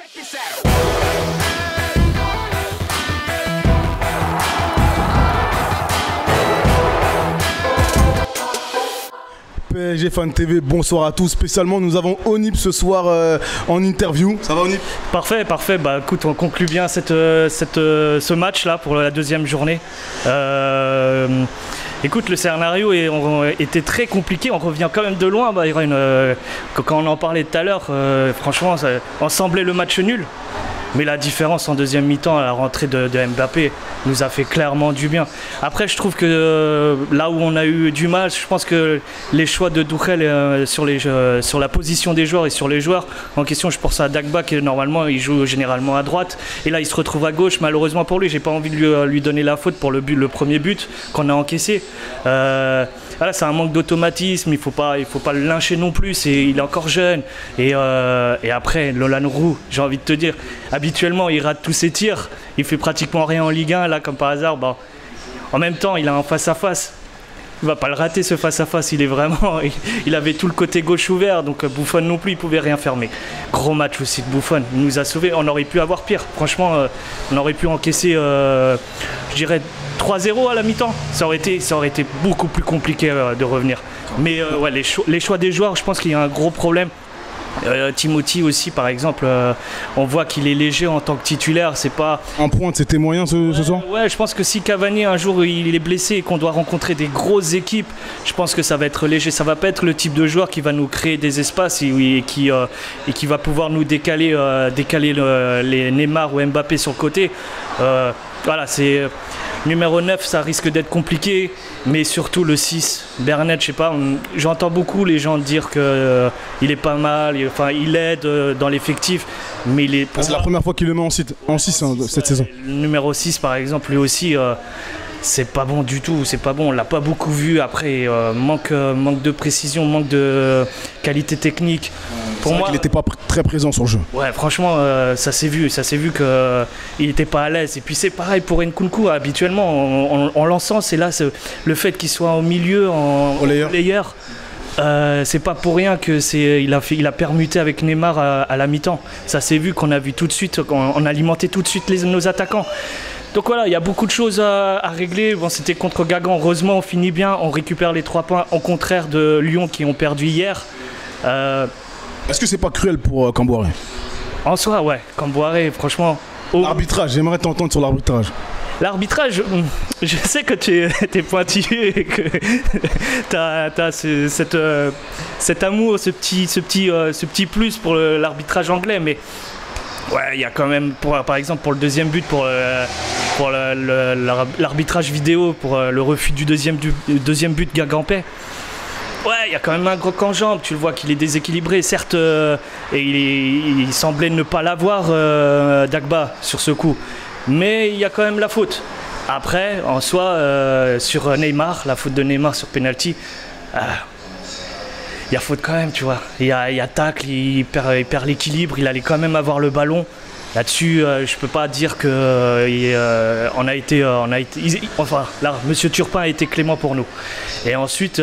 PSG Fan TV, bonsoir à tous. Spécialement, nous avons Onip ce soir en interview. Ça va, Onip? Parfait, parfait. Bah écoute, on conclut bien ce match-là pour la deuxième journée. Écoute, le scénario était très compliqué. On revient quand même de loin. Bah, quand on en parlait tout à l'heure, franchement, on semblait le match nul. Mais la différence en deuxième mi-temps à la rentrée de Mbappé nous a fait clairement du bien. Après, je trouve que là où on a eu du mal, je pense que les choix de Tuchel sur la position des joueurs et sur les joueurs en question, je pense à Dagba qui normalement il joue généralement à droite et là il se retrouve à gauche. Malheureusement pour lui, j'ai pas envie de lui donner la faute pour le premier but qu'on a encaissé. Voilà, c'est un manque d'automatisme, il faut pas le lyncher non plus, il est encore jeune. Et après, Lolan Roux, j'ai envie de te dire, habituellement il rate tous ses tirs, il fait pratiquement rien en Ligue 1, là comme par hasard, bah, en même temps il a un face-à-face. Il va pas le rater ce face-à-face, il avait tout le côté gauche ouvert, donc Buffon non plus, il pouvait rien fermer. Gros match aussi de Buffon, il nous a sauvés, on aurait pu avoir pire, franchement, on aurait pu encaisser, je dirais, 3-0 à la mi-temps, ça aurait été beaucoup plus compliqué de revenir. Mais ouais, les choix des joueurs, je pense qu'il y a un gros problème. Timothy aussi par exemple, on voit qu'il est léger en tant que titulaire, c'est pas... En pointe, c'était moyen ce soir? Ouais, je pense que si Cavani un jour il est blessé et qu'on doit rencontrer des grosses équipes, je pense que ça va être léger, ça va pas être le type de joueur qui va nous créer des espaces et qui va pouvoir nous décaler les Neymar ou Mbappé sur le côté. Voilà, c'est... Numéro 9, ça risque d'être compliqué, mais surtout le 6, Bernet, je sais pas, j'entends beaucoup les gens dire qu'il est pas mal, il aide dans l'effectif, mais il est... C'est la première fois qu'il le met en 6 cette saison. Le numéro 6 par exemple, lui aussi, c'est pas bon du tout, c'est pas bon, on l'a pas beaucoup vu, après manque de précision, manque de qualité technique. Pour moi, il n'était pas très présent sur le jeu. Ouais, franchement, ça s'est vu qu'il n'était pas à l'aise. Et puis c'est pareil pour Nkunku, habituellement, en lançant, c'est là le fait qu'il soit au milieu, en relayeur. C'est pas pour rien qu'il a permuté avec Neymar à la mi-temps. Ça s'est vu qu'on a vu tout de suite, on alimentait tout de suite nos attaquants. Donc voilà, il y a beaucoup de choses à régler. Bon, c'était contre Guingamp, heureusement on finit bien, on récupère les 3 points, au contraire de Lyon qui ont perdu hier. Est-ce que c'est pas cruel pour Camboire? En soi, ouais, Camboire, franchement... L'arbitrage, j'aimerais t'entendre sur l'arbitrage. L'arbitrage, je sais que tu es pointilleux et que tu as cet amour, ce petit plus pour l'arbitrage anglais, mais ouais, il y a quand même, par exemple, pour le deuxième but, pour l'arbitrage vidéo, pour le refus du deuxième but Guingampais. Ouais, il y a quand même un gros en jambes, tu le vois qu'il est déséquilibré, certes, et il semblait ne pas l'avoir, Dagba, sur ce coup. Mais il y a quand même la faute. Après, en soi, sur Neymar, la faute de Neymar sur penalty, il y a faute quand même, tu vois. Il y a tacle, il perd l'équilibre, il allait quand même avoir le ballon. Là-dessus, je peux pas dire que enfin, là, Monsieur Turpin a été clément pour nous. Et ensuite,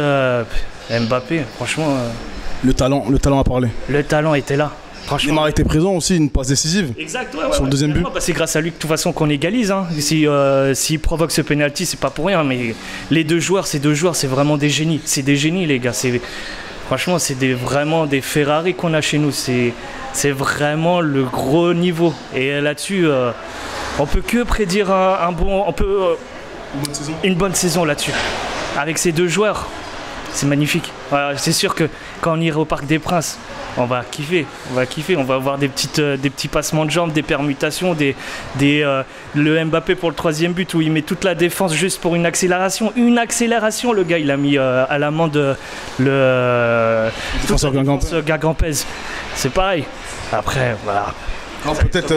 Mbappé, franchement... Le talent a parlé. Le talent était là. Neymar était présent aussi, une passe décisive. Exact, sur le deuxième but. Bah, c'est grâce à lui de toute façon qu'on égalise. Hein. S'il provoque ce penalty, c'est pas pour rien. Mais ces deux joueurs, c'est vraiment des génies. C'est des génies, les gars. Franchement, c'est vraiment des Ferrari qu'on a chez nous. C'est vraiment le gros niveau. Et là-dessus, on peut que prédire une bonne saison là-dessus. Avec ces deux joueurs, c'est magnifique. Voilà, c'est sûr que quand on ira au Parc des Princes, on va kiffer, on va avoir des petits passements de jambes, des permutations, le Mbappé pour le 3e but où il met toute la défense juste pour une accélération, le gars il a mis à l'amende le défenseur Guingampais. C'est pareil. Après voilà. Peut-être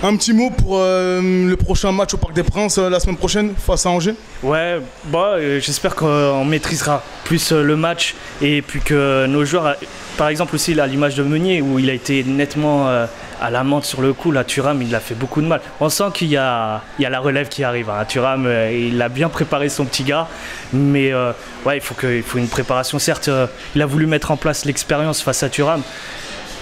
un petit mot pour le prochain match au Parc des Princes la semaine prochaine face à Angers. Ouais, bah, j'espère qu'on maîtrisera plus le match et puis que nos joueurs, par exemple aussi là, l'image de Meunier où il a été nettement à l'amende sur le coup, là Thuram il a fait beaucoup de mal. On sent qu'il y a la relève qui arrive. Hein. Thuram il a bien préparé son petit gars, mais ouais, il faut une préparation. Certes, il a voulu mettre en place l'expérience face à Thuram.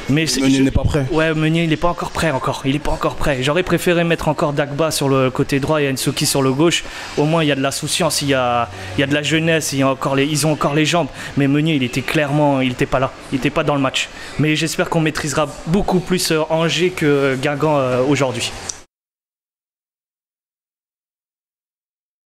Mais Meunier n'est pas prêt. Ouais, Meunier, il n'est pas encore prêt encore. Il est pas encore prêt. J'aurais préféré mettre encore Dagba sur le côté droit et Nsoki sur le gauche. Au moins, il y a de l'insouciance, il y a de la jeunesse, ils ont encore les jambes. Mais Meunier, il était pas là. Il n'était pas dans le match. Mais j'espère qu'on maîtrisera beaucoup plus Angers que Guingamp aujourd'hui.